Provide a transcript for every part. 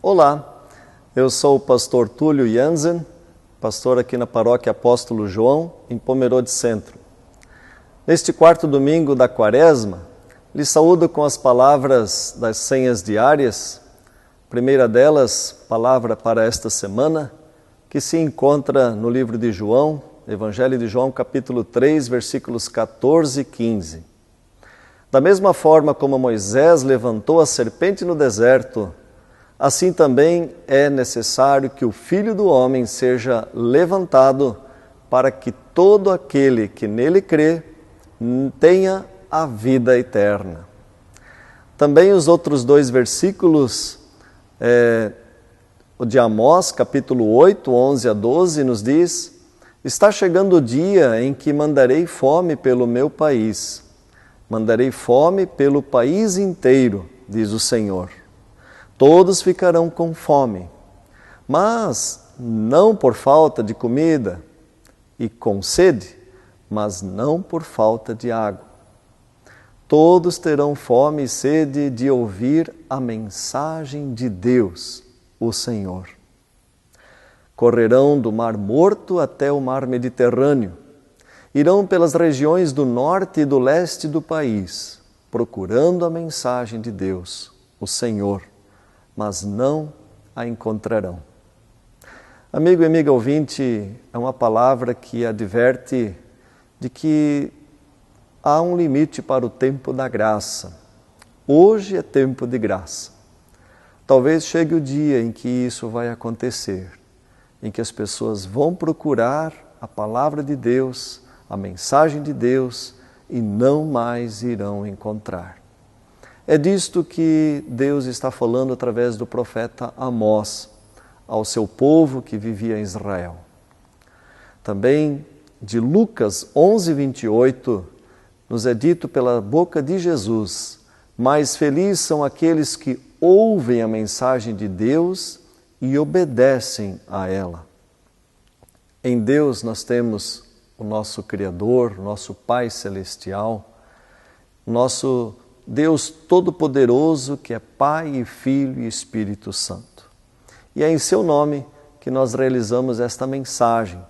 Olá, eu sou o pastor Túlio Jansen, pastor aqui na Paróquia Apóstolo João, em Pomerode Centro. Neste quarto domingo da Quaresma, lhe saúdo com as palavras das senhas diárias. A primeira delas, palavra para esta semana, que se encontra no livro de João, Evangelho de João, capítulo 3, versículos 14 e 15. Da mesma forma como Moisés levantou a serpente no deserto, assim também é necessário que o Filho do Homem seja levantado para que todo aquele que nele crê tenha a vida eterna. Também os outros dois versículos, o de Amós, capítulo 8, 11 a 12, nos diz: está chegando o dia em que mandarei fome pelo meu país. Mandarei fome pelo país inteiro, diz o Senhor. Todos ficarão com fome, mas não por falta de comida, e com sede, mas não por falta de água. Todos terão fome e sede de ouvir a mensagem de Deus, o Senhor. Correrão do Mar Morto até o Mar Mediterrâneo, irão pelas regiões do norte e do leste do país, procurando a mensagem de Deus, o Senhor, mas não a encontrarão. Amigo e amiga ouvinte, é uma palavra que adverte de que há um limite para o tempo da graça. Hoje é tempo de graça. Talvez chegue o dia em que isso vai acontecer, em que as pessoas vão procurar a palavra de Deus, a mensagem de Deus, e não mais irão encontrar. É disto que Deus está falando através do profeta Amós ao seu povo que vivia em Israel. Também de Lucas 11, 28, nos é dito pela boca de Jesus: mais felizes são aqueles que ouvem a mensagem de Deus e obedecem a ela. Em Deus nós temos o nosso Criador, o nosso Pai Celestial, nosso Deus Todo-Poderoso, que é Pai e Filho e Espírito Santo. E é em seu nome que nós realizamos esta mensagem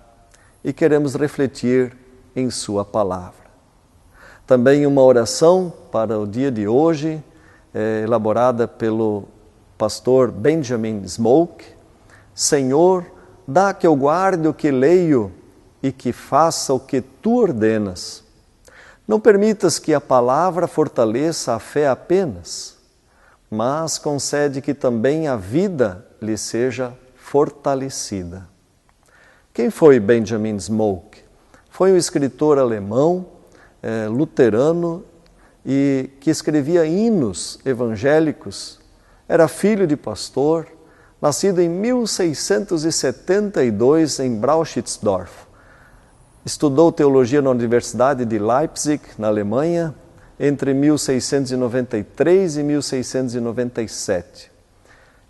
e queremos refletir em sua palavra. Também uma oração para o dia de hoje, elaborada pelo pastor Benjamin Smoke. Senhor, dá que eu guarde o que leio e que faça o que tu ordenas. Não permitas que a palavra fortaleça a fé apenas, mas concede que também a vida lhe seja fortalecida. Quem foi Benjamin Smoke? Foi um escritor alemão, luterano, e que escrevia hinos evangélicos. Era filho de pastor, nascido em 1672 em Brauchitzdorf. Estudou teologia na Universidade de Leipzig, na Alemanha, entre 1693 e 1697.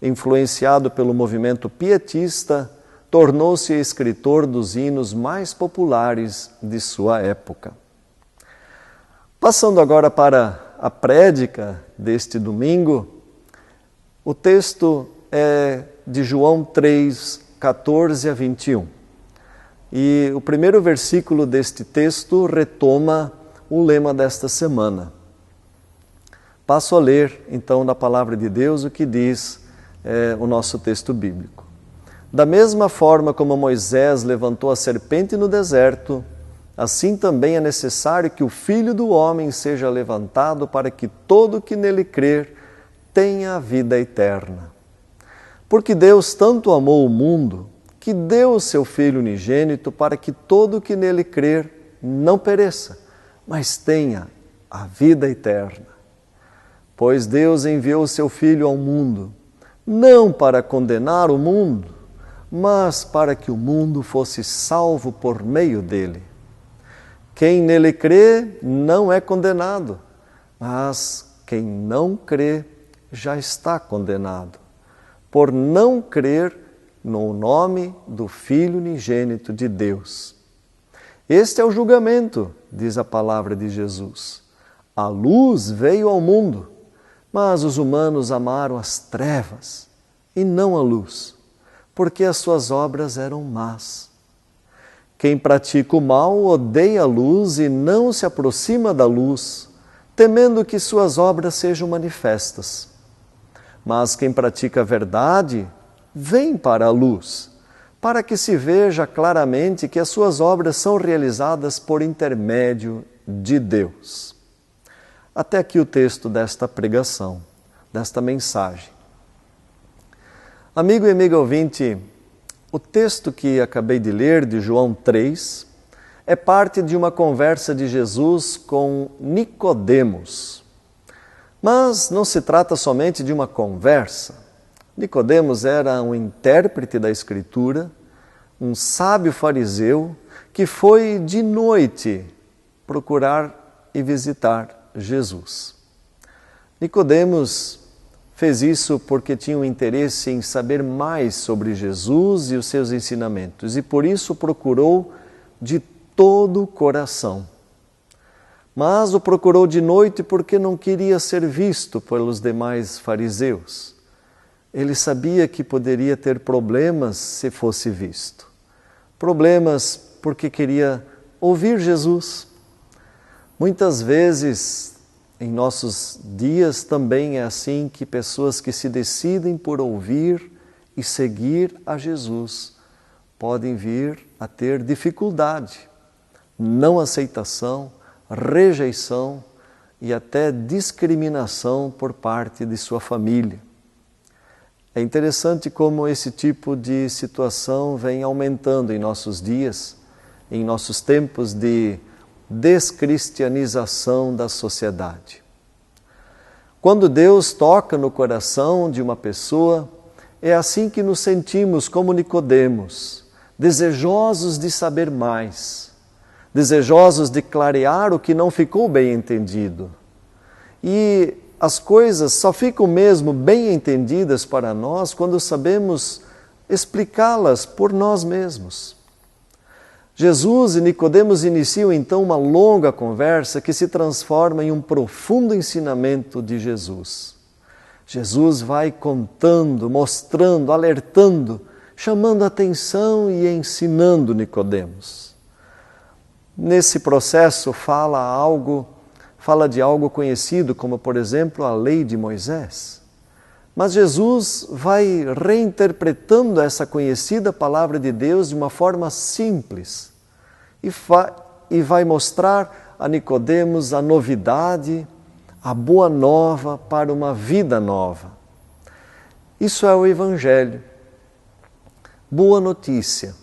Influenciado pelo movimento pietista, tornou-se escritor dos hinos mais populares de sua época. Passando agora para a prédica deste domingo, o texto é de João 3, 14 a 21. E o primeiro versículo deste texto retoma o lema desta semana. Passo a ler, então, da palavra de Deus o que diz o nosso texto bíblico. Da mesma forma como Moisés levantou a serpente no deserto, assim também é necessário que o Filho do Homem seja levantado para que todo que nele crer tenha a vida eterna. Porque Deus tanto amou o mundo, que deu o seu Filho unigênito para que todo que nele crer não pereça, mas tenha a vida eterna. Pois Deus enviou o seu Filho ao mundo, não para condenar o mundo, mas para que o mundo fosse salvo por meio dele. Quem nele crê não é condenado, mas quem não crê já está condenado, por não crer no nome do Filho unigênito de Deus. Este é o julgamento, diz a palavra de Jesus. A luz veio ao mundo, mas os humanos amaram as trevas e não a luz, porque as suas obras eram más. Quem pratica o mal odeia a luz e não se aproxima da luz, temendo que suas obras sejam manifestas. Mas quem pratica a verdade vem para a luz, para que se veja claramente que as suas obras são realizadas por intermédio de Deus. Até aqui o texto desta pregação, desta mensagem. Amigo e amiga ouvinte, o texto que acabei de ler, de João 3, é parte de uma conversa de Jesus com Nicodemos. Mas não se trata somente de uma conversa. Nicodemos era um intérprete da Escritura, um sábio fariseu que foi de noite procurar e visitar Jesus. Nicodemos fez isso porque tinha um interesse em saber mais sobre Jesus e os seus ensinamentos e por isso procurou de todo o coração. Mas o procurou de noite porque não queria ser visto pelos demais fariseus. Ele sabia que poderia ter problemas se fosse visto. Problemas porque queria ouvir Jesus. Muitas vezes, em nossos dias também é assim que pessoas que se decidem por ouvir e seguir a Jesus podem vir a ter dificuldade, não aceitação, rejeição e até discriminação por parte de sua família. É interessante como esse tipo de situação vem aumentando em nossos dias, em nossos tempos de descristianização da sociedade. Quando Deus toca no coração de uma pessoa, é assim que nos sentimos como Nicodemos, desejosos de saber mais, desejosos de clarear o que não ficou bem entendido. E as coisas só ficam mesmo bem entendidas para nós quando sabemos explicá-las por nós mesmos. Jesus e Nicodemos iniciam então uma longa conversa que se transforma em um profundo ensinamento de Jesus. Jesus vai contando, mostrando, alertando, chamando a atenção e ensinando Nicodemos. Nesse processo fala de algo conhecido, como por exemplo a lei de Moisés. Mas Jesus vai reinterpretando essa conhecida palavra de Deus de uma forma simples e vai mostrar a Nicodemos a novidade, a boa nova para uma vida nova. Isso é o Evangelho. Boa notícia.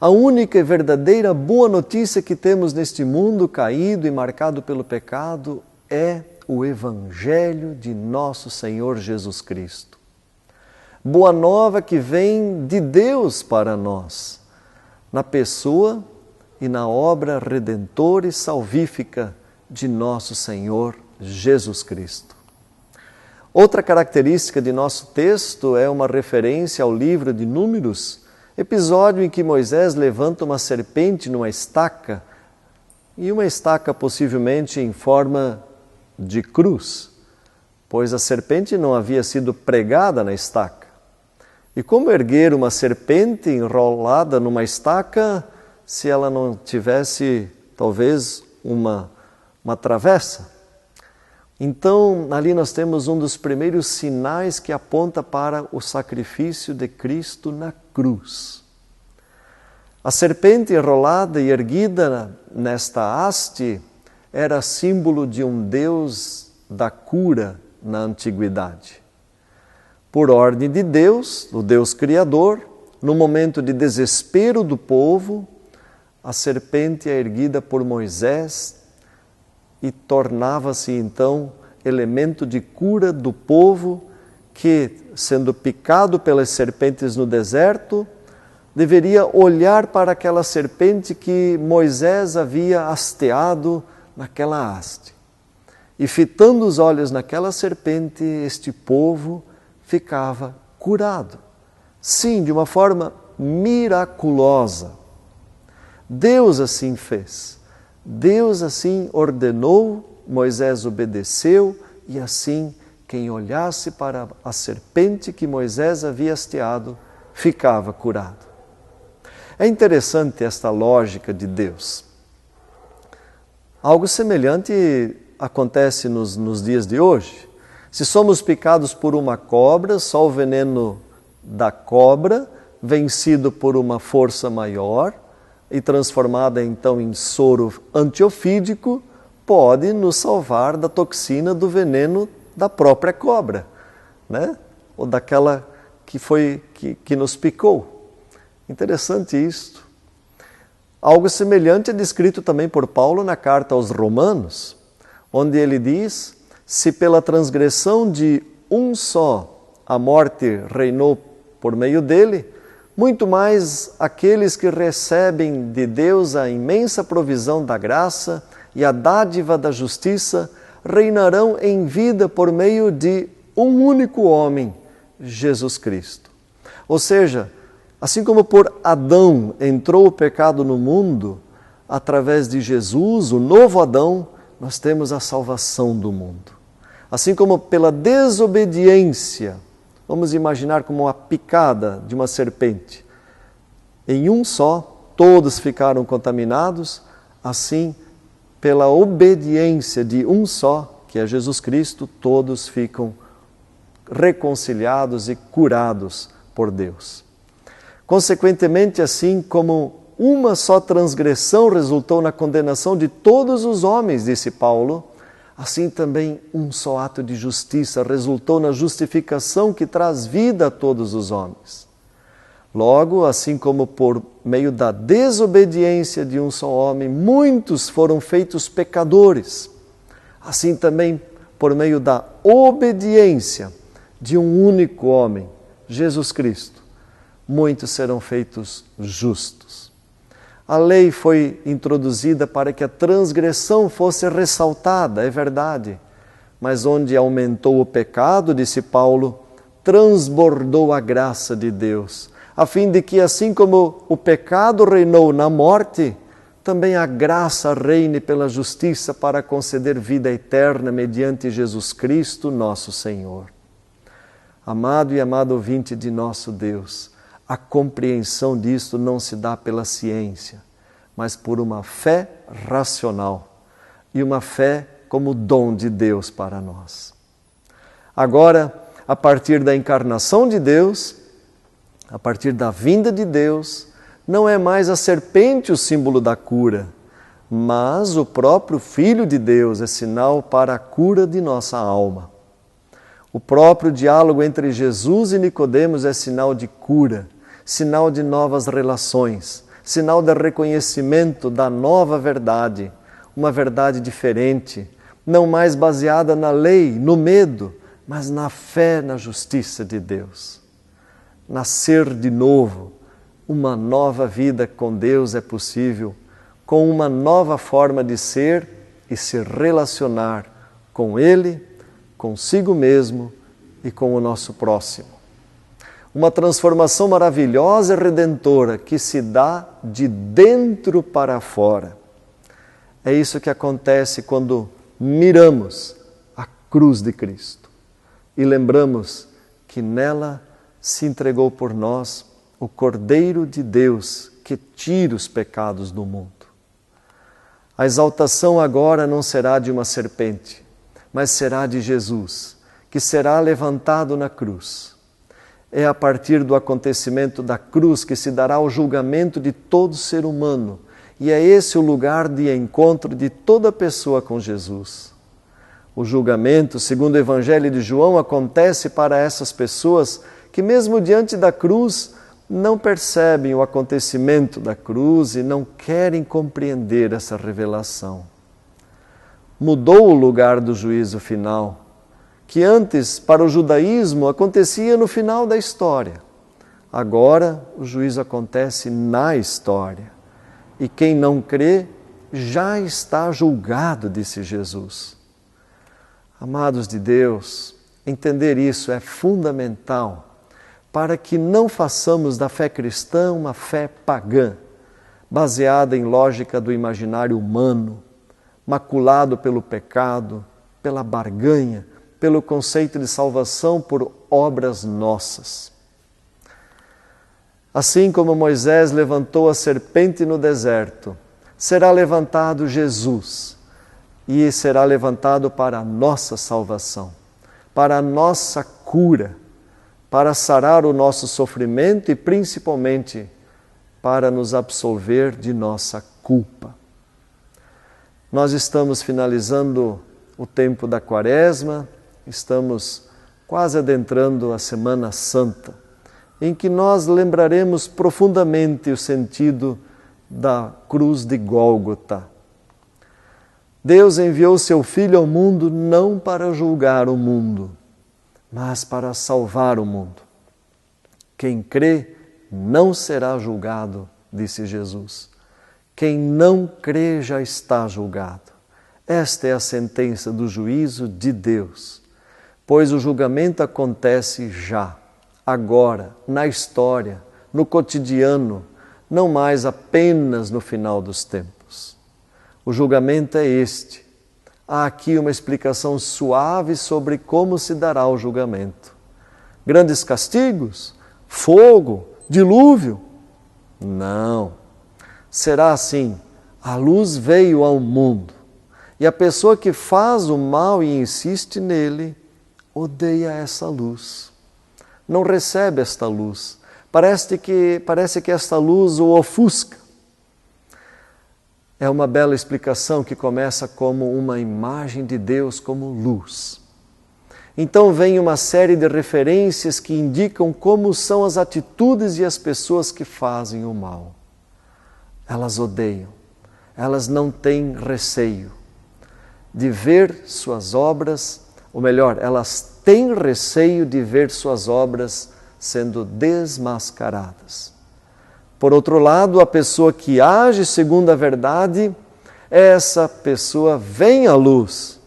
A única e verdadeira boa notícia que temos neste mundo caído e marcado pelo pecado é o Evangelho de nosso Senhor Jesus Cristo. Boa nova que vem de Deus para nós, na pessoa e na obra redentora e salvífica de nosso Senhor Jesus Cristo. Outra característica de nosso texto é uma referência ao livro de Números, episódio em que Moisés levanta uma serpente numa estaca, e uma estaca possivelmente em forma de cruz, pois a serpente não havia sido pregada na estaca. E como erguer uma serpente enrolada numa estaca se ela não tivesse, talvez, uma travessa? Então, ali nós temos um dos primeiros sinais que aponta para o sacrifício de Cristo na cruz. A serpente enrolada e erguida nesta haste era símbolo de um Deus da cura na antiguidade. Por ordem de Deus, o Deus Criador, no momento de desespero do povo, a serpente é erguida por Moisés e tornava-se então elemento de cura do povo que, sendo picado pelas serpentes no deserto, deveria olhar para aquela serpente que Moisés havia hasteado naquela haste. E fitando os olhos naquela serpente, este povo ficava curado. Sim, de uma forma miraculosa. Deus assim fez. Deus assim ordenou, Moisés obedeceu e assim quem olhasse para a serpente que Moisés havia hasteado, ficava curado. É interessante esta lógica de Deus. Algo semelhante acontece nos dias de hoje. Se somos picados por uma cobra, só o veneno da cobra, vencido por uma força maior e transformada então em soro antiofídico, pode nos salvar da toxina do veneno da própria cobra, né? Ou daquela que nos picou. Interessante isto. Algo semelhante é descrito também por Paulo na carta aos Romanos, onde ele diz: se pela transgressão de um só a morte reinou por meio dele, muito mais aqueles que recebem de Deus a imensa provisão da graça e a dádiva da justiça reinarão em vida por meio de um único homem, Jesus Cristo. Ou seja, assim como por Adão entrou o pecado no mundo, através de Jesus, o novo Adão, nós temos a salvação do mundo. Assim como pela desobediência, vamos imaginar como uma picada de uma serpente, em um só, todos ficaram contaminados, assim, pela obediência de um só, que é Jesus Cristo, todos ficam reconciliados e curados por Deus. Consequentemente, assim como uma só transgressão resultou na condenação de todos os homens, disse Paulo, assim também um só ato de justiça resultou na justificação que traz vida a todos os homens. Logo, assim como por meio da desobediência de um só homem, muitos foram feitos pecadores, assim também por meio da obediência de um único homem, Jesus Cristo, muitos serão feitos justos. A lei foi introduzida para que a transgressão fosse ressaltada, é verdade, mas onde aumentou o pecado, disse Paulo, transbordou a graça de Deus, a fim de que, assim como o pecado reinou na morte, também a graça reine pela justiça para conceder vida eterna mediante Jesus Cristo, nosso Senhor. Amado e amado ouvinte de nosso Deus, a compreensão disto não se dá pela ciência, mas por uma fé racional e uma fé como dom de Deus para nós. Agora, a partir da encarnação de Deus, a partir da vinda de Deus, não é mais a serpente o símbolo da cura, mas o próprio Filho de Deus é sinal para a cura de nossa alma. O próprio diálogo entre Jesus e Nicodemos é sinal de cura, sinal de novas relações, sinal de reconhecimento da nova verdade, uma verdade diferente, não mais baseada na lei, no medo, mas na fé, na justiça de Deus. Nascer de novo, uma nova vida com Deus é possível, com uma nova forma de ser e se relacionar com Ele, consigo mesmo e com o nosso próximo. Uma transformação maravilhosa e redentora que se dá de dentro para fora. É isso que acontece quando miramos a cruz de Cristo e lembramos que nela se entregou por nós o Cordeiro de Deus que tira os pecados do mundo. A exaltação agora não será de uma serpente, mas será de Jesus, que será levantado na cruz. É a partir do acontecimento da cruz que se dará o julgamento de todo ser humano, e é esse o lugar de encontro de toda pessoa com Jesus. O julgamento, segundo o Evangelho de João, acontece para essas pessoas que mesmo diante da cruz não percebem o acontecimento da cruz e não querem compreender essa revelação. Mudou o lugar do juízo final, que antes, para o judaísmo, acontecia no final da história. Agora, o juízo acontece na história. E quem não crê, já está julgado, disse Jesus. Amados de Deus, entender isso é fundamental para que não façamos da fé cristã uma fé pagã, baseada em lógica do imaginário humano, maculado pelo pecado, pela barganha, pelo conceito de salvação por obras nossas. Assim como Moisés levantou a serpente no deserto, será levantado Jesus e será levantado para a nossa salvação, para a nossa cura, para sarar o nosso sofrimento e principalmente para nos absolver de nossa culpa. Nós estamos finalizando o tempo da Quaresma, estamos quase adentrando a Semana Santa, em que nós lembraremos profundamente o sentido da cruz de Gólgota. Deus enviou seu Filho ao mundo não para julgar o mundo, mas para salvar o mundo. Quem crê não será julgado, disse Jesus. Quem não crê já está julgado. Esta é a sentença do juízo de Deus, pois o julgamento acontece já, agora, na história, no cotidiano, não mais apenas no final dos tempos. O julgamento é este. Há aqui uma explicação suave sobre como se dará o julgamento. Grandes castigos? Fogo? Dilúvio? Não. Será assim: a luz veio ao mundo e a pessoa que faz o mal e insiste nele odeia essa luz. Não recebe esta luz. Parece que esta luz o ofusca. É uma bela explicação que começa como uma imagem de Deus como luz. Então vem uma série de referências que indicam como são as atitudes e as pessoas que fazem o mal. Elas odeiam, elas não têm receio de ver suas obras, ou melhor, elas têm receio de ver suas obras sendo desmascaradas. Por outro lado, a pessoa que age segundo a verdade, essa pessoa vem à luz.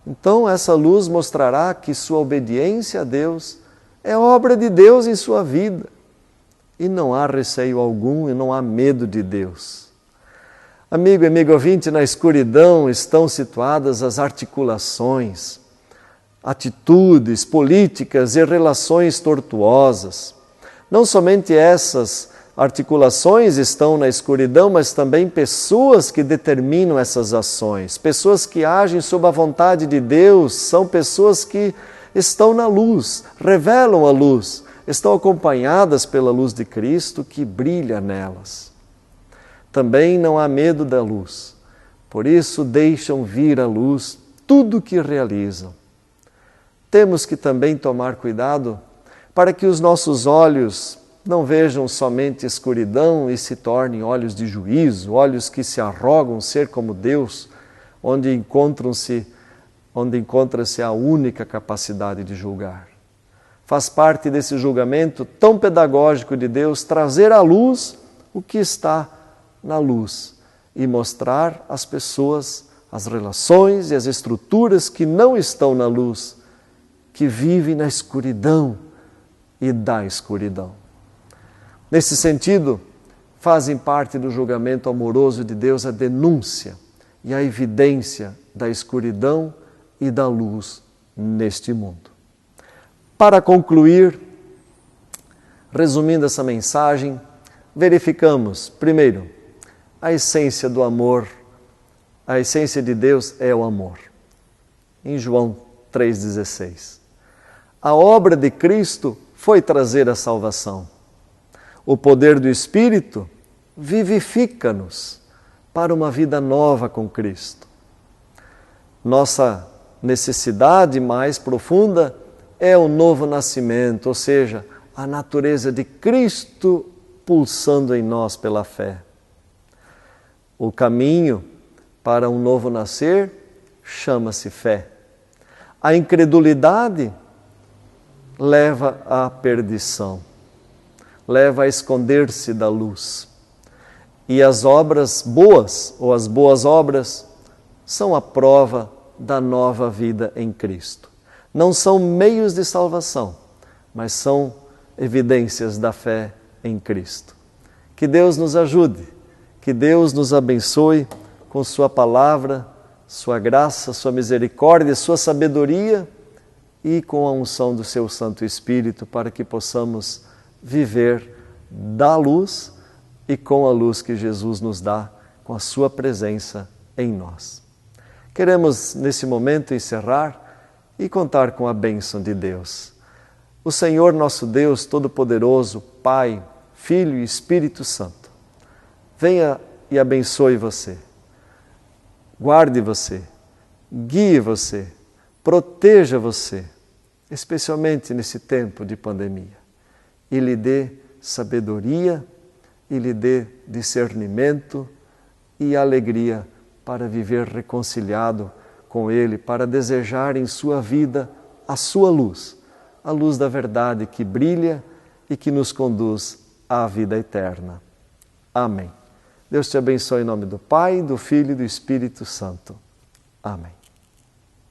Então, essa luz mostrará que sua obediência a Deus é obra de Deus em sua vida. E não há receio algum e não há medo de Deus. Amigo e amigo ouvinte, na escuridão estão situadas as articulações, atitudes, políticas e relações tortuosas. Não somente essas articulações estão na escuridão, mas também pessoas que determinam essas ações, pessoas que agem sob a vontade de Deus, são pessoas que estão na luz, revelam a luz, estão acompanhadas pela luz de Cristo que brilha nelas. Também não há medo da luz, por isso deixam vir à luz tudo o que realizam. Temos que também tomar cuidado para que os nossos olhos não vejam somente escuridão e se tornem olhos de juízo, olhos que se arrogam ser como Deus, onde encontra-se a única capacidade de julgar. Faz parte desse julgamento tão pedagógico de Deus trazer à luz o que está na luz e mostrar às pessoas as relações e as estruturas que não estão na luz, que vivem na escuridão e da escuridão. Nesse sentido, fazem parte do julgamento amoroso de Deus a denúncia e a evidência da escuridão e da luz neste mundo. Para concluir, resumindo essa mensagem, verificamos, primeiro, a essência do amor. A essência de Deus é o amor. Em João 3,16. A obra de Cristo foi trazer a salvação. O poder do Espírito vivifica-nos para uma vida nova com Cristo. Nossa necessidade mais profunda é o novo nascimento, ou seja, a natureza de Cristo pulsando em nós pela fé. O caminho para um novo nascer chama-se fé. A incredulidade leva à perdição, leva a esconder-se da luz. E as obras boas, ou as boas obras, são a prova da nova vida em Cristo. Não são meios de salvação, mas são evidências da fé em Cristo. Que Deus nos ajude, que Deus nos abençoe com Sua palavra, sua graça, sua misericórdia, sua sabedoria e com a unção do seu Santo Espírito para que possamos viver da luz e com a luz que Jesus nos dá, com a sua presença em nós. Queremos nesse momento encerrar e contar com a bênção de Deus. O Senhor nosso Deus Todo-Poderoso, Pai, Filho e Espírito Santo, venha e abençoe você, guarde você, guie você, proteja você, especialmente nesse tempo de pandemia, e lhe dê sabedoria, e lhe dê discernimento e alegria para viver reconciliado com Ele, para desejar em sua vida a sua luz, a luz da verdade que brilha e que nos conduz à vida eterna. Amém. Deus te abençoe em nome do Pai, do Filho e do Espírito Santo. Amém.